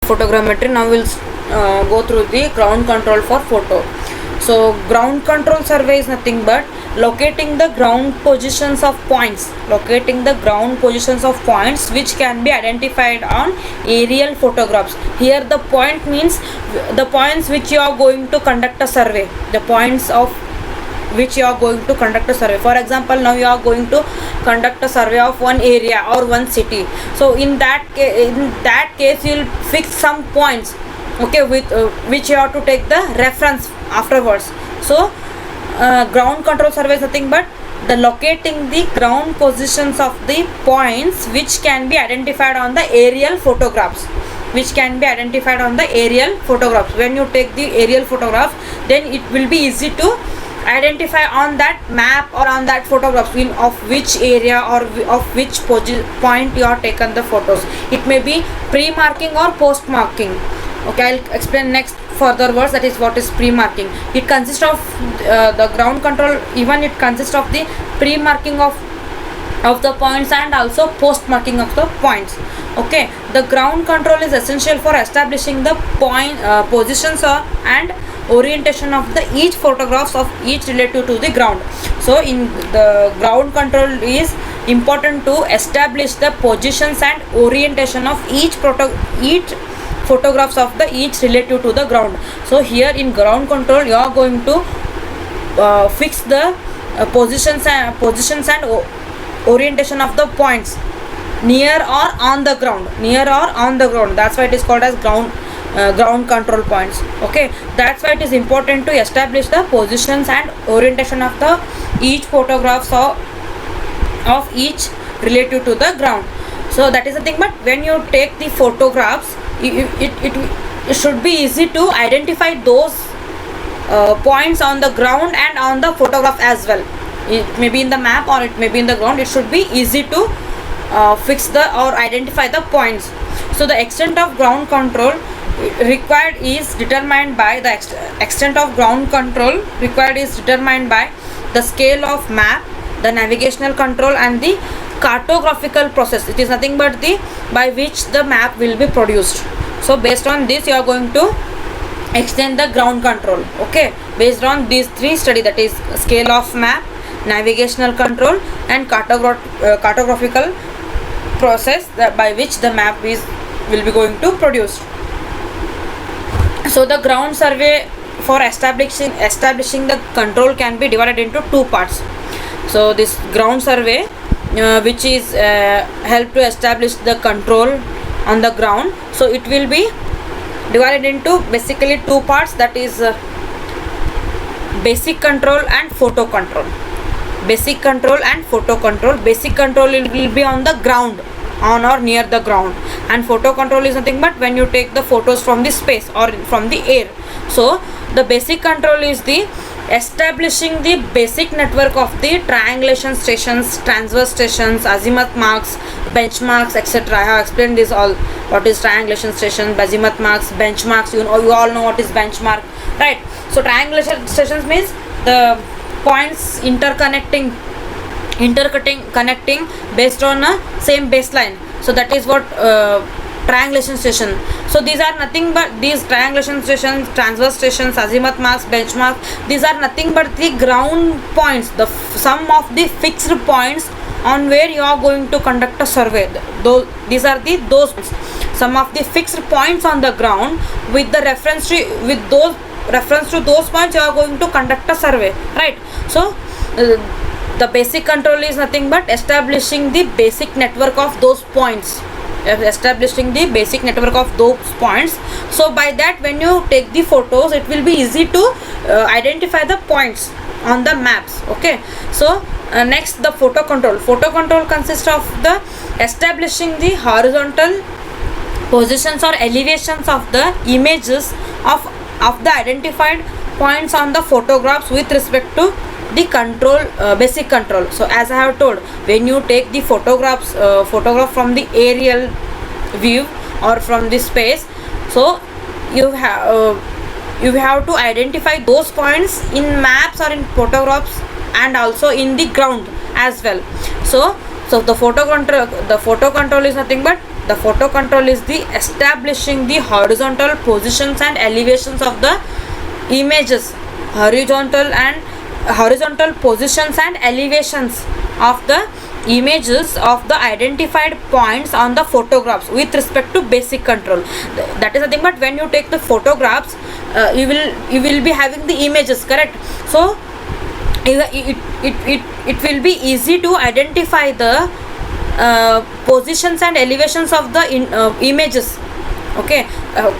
photogrammetry. Now we'll go through the ground control for photo. So ground control survey is nothing but locating the ground positions of points, which can be identified on aerial photographs. Here the point means the points which you are going to conduct a survey, the points of which you are going to conduct a survey. For example, now you are going to conduct a survey of one area or one city. So in that case you will fix some points, okay, with which you have to take the reference afterwards. So ground control survey is nothing but the locating the ground positions of the points which can be identified on the aerial photographs, when you take the aerial photograph, then it will be easy to identify on that map or on that photograph of which area or of which point you have taken the photos. It may be pre-marking or post-marking. Okay, I'll explain next further words, that is what is pre-marking. It consists of the ground control, even it consists of the pre-marking of the points and also post-marking of the points. Okay, the ground control is essential for establishing the point positions and orientation of the each photographs of each relative to the ground. So in the ground control is important to establish the positions and orientation of each photographs of the each relative to the ground. So here in ground control you are going to fix the positions and orientation of the points near or on the ground, that's why it is called as ground control points. Okay, that's why it is important to establish the positions and orientation of the each photographs of each relative to the ground. So that is the thing, but when you take the photographs, it should be easy to identify those points on the ground and on the photograph as well. It may be in the map or it may be in the ground. It should be easy to fix or identify the points. So the extent of ground control required is determined by the extent of ground control required is determined by the scale of map, the navigational control and the cartographical process. It is nothing but the by which the map will be produced. So based on this you are going to extend the ground control. Okay, based on these three study, that is scale of map, navigational control and cartographical process by which the map will be going to produce. So the ground survey for establishing the control can be divided into two parts. So this ground survey which is help to establish the control on the ground, so it will be divided into basically two parts, that is basic control and photo control. Basic control will be on the ground, on or near the ground, and photo control is nothing but when you take the photos from the space or from the air. So the basic control is the establishing the basic network of the triangulation stations, transverse stations, azimuth marks, benchmarks, etc. I have explained this all, what is triangulation station, azimuth marks, benchmarks. You all know what is benchmark, right? So triangulation stations means the points connecting based on a same baseline. So that is what triangulation station. So these are nothing but these triangulation stations, transverse stations, azimuth marks, benchmark, these are nothing but the ground points, the sum of the fixed points on where you are going to conduct a survey. These are those sum of the fixed points on the ground with the reference to those points you are going to conduct a survey, right? So the basic control is nothing but establishing the basic network of those points. So by that, when you take the photos, it will be easy to identify the points on the maps. Okay, so next, the photo control consists of the establishing the horizontal positions or elevations of the images of the identified points on the photographs with respect to the control, basic control. So as I have told, when you take the photograph from the aerial view or from the space, so you have to identify those points in maps or in photographs and also in the ground as well. So the photo control is nothing but the photo control is the establishing the horizontal positions and elevations of the images, horizontal positions and elevations of the images of the identified points on the photographs with respect to basic control. That is the thing. But when you take the photographs, you will be having the images, correct? So it will be easy to identify the positions and elevations of the images. Okay,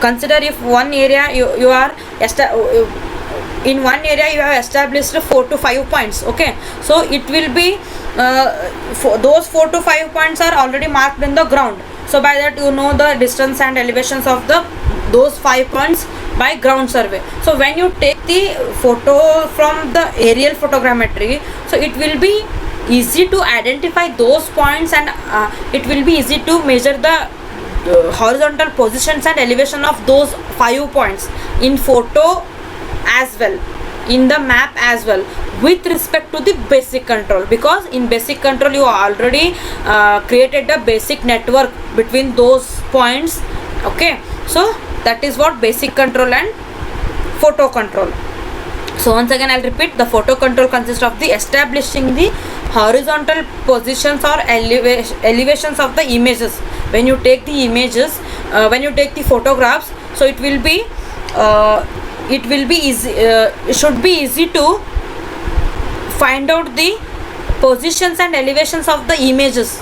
consider if one area you are in one area you have established 4 to 5 points. Okay, so it will be those 4 to 5 points are already marked in the ground, so by that you know the distance and elevations of those 5 points by ground survey. So when you take the photo from the aerial photogrammetry, so it will be easy to identify those points, and it will be easy to measure the horizontal positions and elevation of those 5 points in photo as well, in the map as well, with respect to the basic control, because in basic control you already created a basic network between those points. Okay, so that is what basic control and photo control. So once again I'll repeat, the photo control consists of the establishing the horizontal positions or elevations of the images. When you take the images, when you take the photographs, so it will be easy, it should be easy to find out the positions and elevations of the images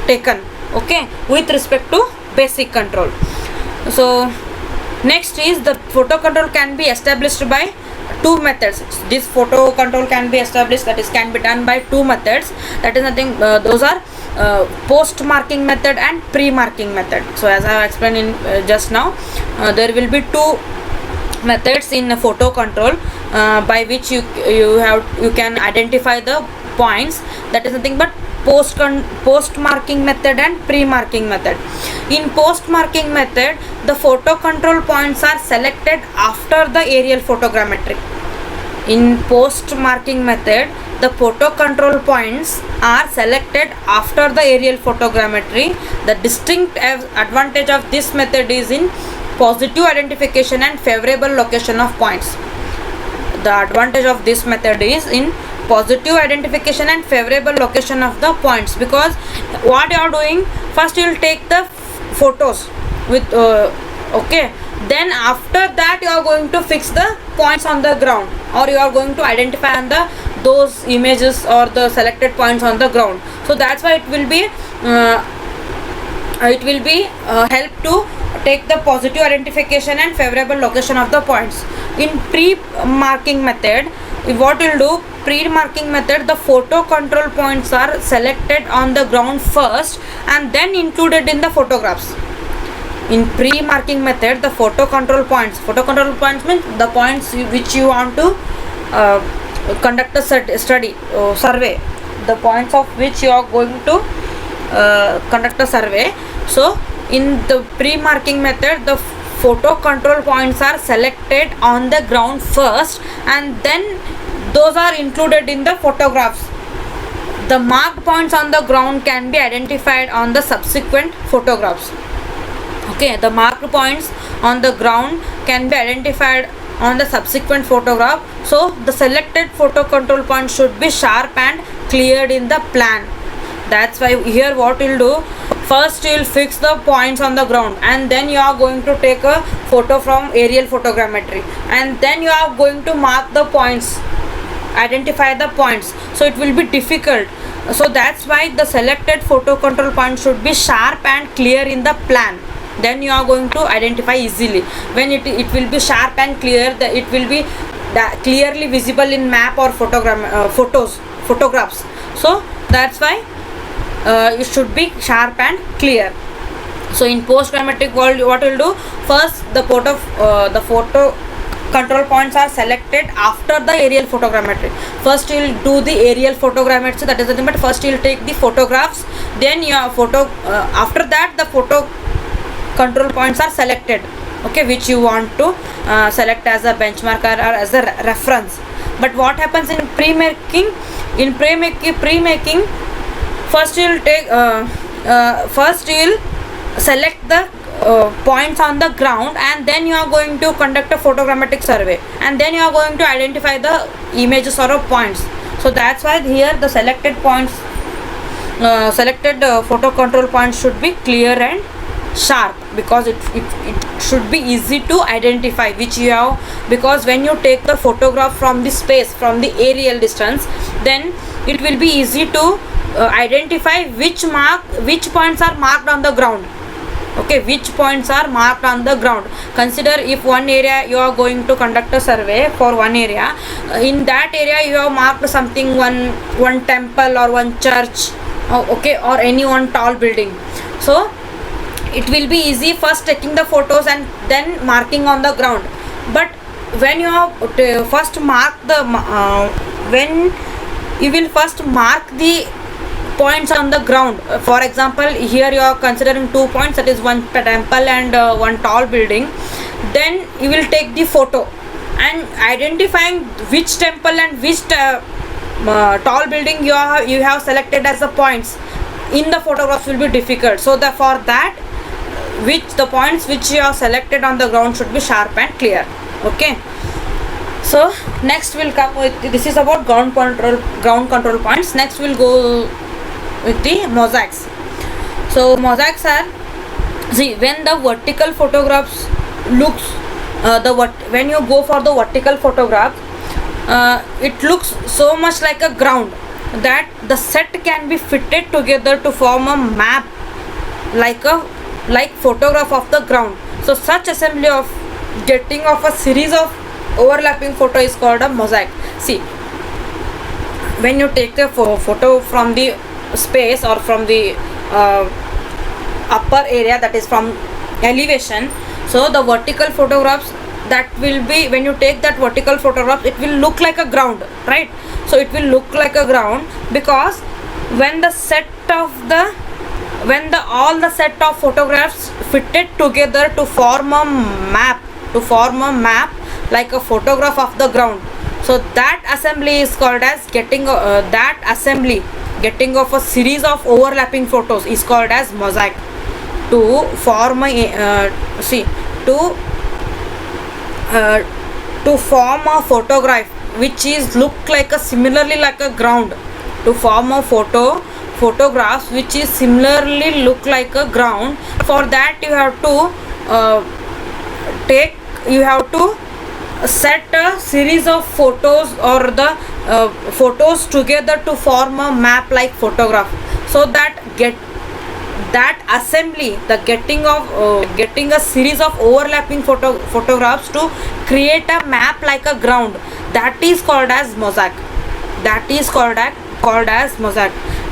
taken, okay, with respect to basic control. So next is the photo control can be established by two methods. This photo control can be established, that is can be done by two methods. That is nothing, those are post marking method and pre marking method. So as I have explained in just now, there will be two methods in photo control by which you can identify the points. That is nothing but post marking method and pre marking method. In post marking method, the photo control points are selected after the aerial photogrammetry. In post marking method, the photo control points are selected after the aerial photogrammetry. The distinct advantage of this method is in positive identification and favorable location of points. The advantage of this method is in positive identification and favorable location of the points, because what you are doing, first you will take the photos with okay, then after that you are going to fix the points on the ground, or you are going to identify on those images or the selected points on the ground. So that's why it will be help to take the positive identification and favorable location of the points. In pre-marking method, what will do, pre-marking method, the photo control points are selected on the ground first and then included in the photographs. In pre-marking method, the photo control points means the points which you want to conduct a survey, the points of which you are going to conduct a survey. So in the pre-marking method, the photo control points are selected on the ground first and then those are included in the photographs. The marked points on the ground can be identified on the subsequent photographs. Okay, the marked points on the ground can be identified on the subsequent photograph. So the selected photo control point should be sharp and cleared in the plan. That's why here what you'll do, first you will fix the points on the ground and then you are going to take a photo from aerial photogrammetry and then you are going to mark the points, identify the points. So it will be difficult. So that's why the selected photo control point should be sharp and clear in the plan. Then you are going to identify easily. When it will be sharp and clear, it will be clearly visible in map or photographs. So that's why it should be sharp and clear. So in post-grammatic world, what will do, first the photo control points are selected after the aerial photogrammetry. First you will do the aerial photogrammetry, that is the thing, but first you will take the photographs, then your after that the photo control points are selected, okay, which you want to select as a benchmark or as a reference. But what happens in pre-making? In pre-making, first you will take select the points on the ground, and then you are going to conduct a photogrammetric survey, and then you are going to identify the images or points. So that's why here the selected points, selected photo control points should be clear and sharp, because it should be easy to identify which you have, because when you take the photograph from the space, from the aerial distance, then it will be easy to identify which points are marked on the ground. Okay, which points are marked on the ground. Consider if one area you are going to conduct a survey for one area, in that area you have marked something, one temple or one church, okay, or any one tall building. So it will be easy first taking the photos and then marking on the ground. But when you have first mark the when you will first mark the points on the ground, for example here you are considering 2 points, that is one temple and one tall building, then you will take the photo, and identifying which temple and which tall building you have selected as the points in the photographs will be difficult. So for that, the points which you have selected on the ground should be sharp and clear. Okay, so next we'll come with, this is about ground control points. Next we'll go with the mosaics. So mosaics are, see, when the vertical photographs looks when you go for the vertical photograph, it looks so much like a ground that the set can be fitted together to form a map like photograph of the ground. So such assembly of getting of a series of overlapping photo is called a mosaic. See, when you take a photo from the space or from the upper area, that is from elevation, so the vertical photographs, that will be, when you take that vertical photograph, it will look like a ground, right? So it will look like a ground because when all the set of photographs fitted together to form a map like a photograph of the ground, so that assembly is called as getting of a series of overlapping photos is called as mosaic. To form to form a photograph which is look like similarly like a ground, to form a photographs which is similarly look like a ground, for that you have to set a series of photos or the photos together to form a map like photograph. So that assembly, the getting a series of overlapping photographs to create a map like a ground, that is called as mosaic.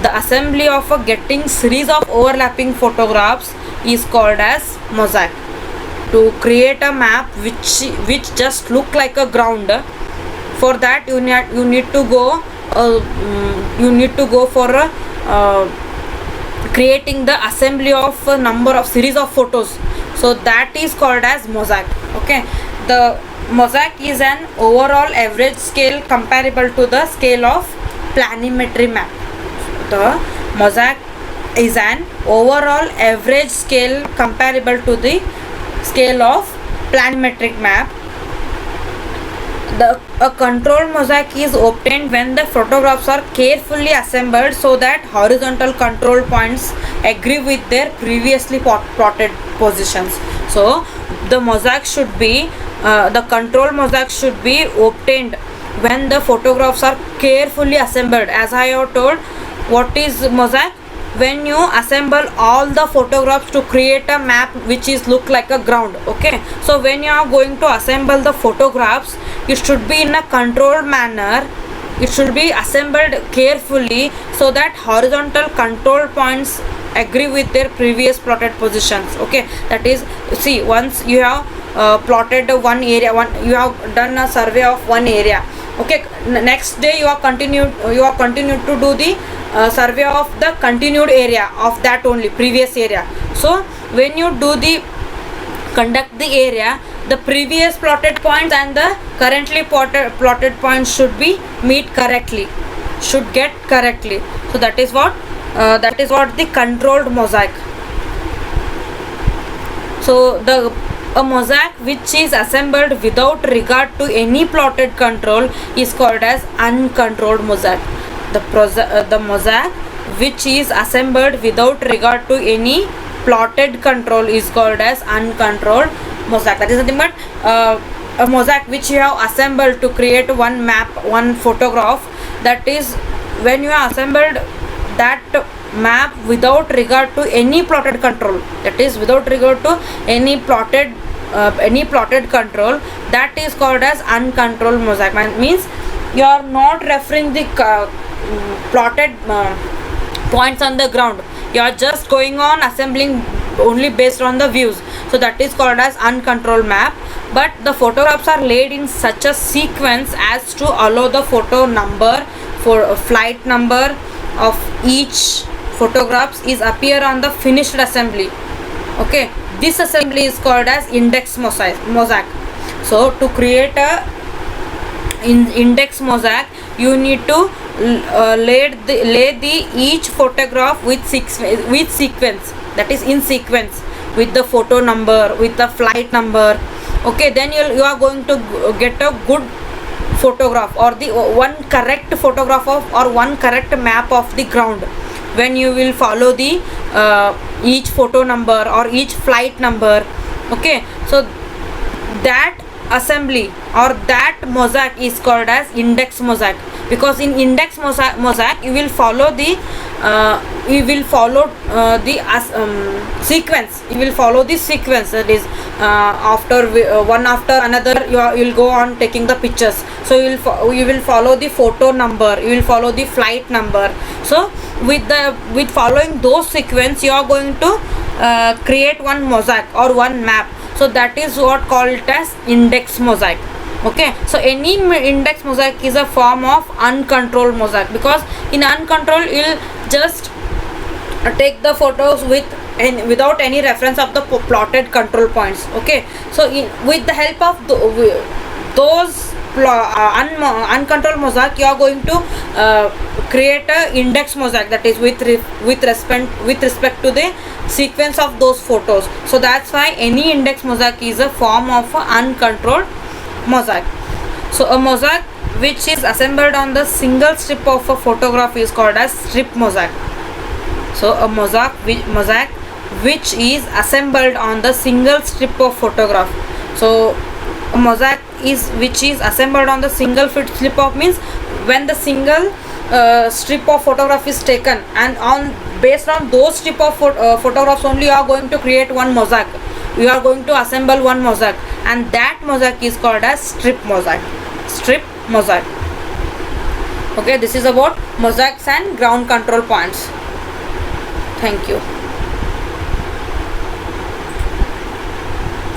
The assembly of a getting series of overlapping photographs is called as mosaic. To create a map which just look like a ground, for that you need to go for creating the assembly of a number of series of photos. So that is called as mosaic. Okay, the mosaic is an overall average scale comparable to the scale of planimetry map. The mosaic is an overall average scale comparable to the scale of planimetric map. A controlled mosaic is obtained when the photographs are carefully assembled so that horizontal control points agree with their previously plotted positions. So the mosaic should be the control mosaic should be obtained when the photographs are carefully assembled. As I have told, what is mosaic? When you assemble all the photographs to create a map which is look like a ground. Okay, so when you are going to assemble the photographs, it should be in a controlled manner. It should be assembled carefully so that horizontal control points agree with their previous plotted positions. Okay, that is, see, once you have plotted one area, you have done a survey of one area. Okay, next day you are continued to do the survey of the continued area of that only previous area. So when you conduct the area, the previous plotted points and the currently plotted points should get correctly. So that is what the controlled mosaic. So the a mosaic which is assembled without regard to any plotted control is called as uncontrolled mosaic. The mosaic which is assembled without regard to any plotted control is called as uncontrolled mosaic. That is nothing but a mosaic which you have assembled to create one map, one photograph. That is when you have assembled that map without regard to any plotted control, that is without regard to any plotted control, that is called as uncontrolled mosaic. Means you are not referring the plotted points on the ground, you are just going on assembling only based on the views, so that is called as uncontrolled map. But the photographs are laid in such a sequence as to allow the photo number, for flight number of each photographs is appear on the finished assembly. Okay, this assembly is called as index mosaic. So to create a index mosaic, you need to lay the each photograph with sequence, that is in sequence, with the photo number, with the flight number. Okay, then you are going to get a good photograph, or the one correct photograph of, or one correct map of the ground, when you will follow the each photo number or each flight number. Okay, so that assembly or that mosaic is called as index mosaic, because in index mosaic you will follow the sequence, you will follow the sequence, that is after one after another you will go on taking the pictures. So you will follow the photo number, you will follow the flight number. So with following those sequence, you are going to create one mosaic or one map. So that is what called as index mosaic. Okay, so any index mosaic is a form of uncontrolled mosaic, because in uncontrolled you will just take the photos without any reference of the plotted control points. Okay, so with the help of those uncontrolled mosaic, you are going to create a index mosaic, that is with respect to the sequence of those photos. So that's why any index mosaic is a form of a uncontrolled mosaic. So a mosaic which is assembled on the single strip of a photograph is called as strip mosaic. So a mosaic which is assembled on the single strip of photograph. So a mosaic which is assembled on the single strip of, means when the single strip of photograph is taken, and based on those strip of photographs only you are going to create one mosaic, you are going to assemble one mosaic, and that mosaic is called as strip mosaic. Okay, this is about mosaics and ground control points. Thank you.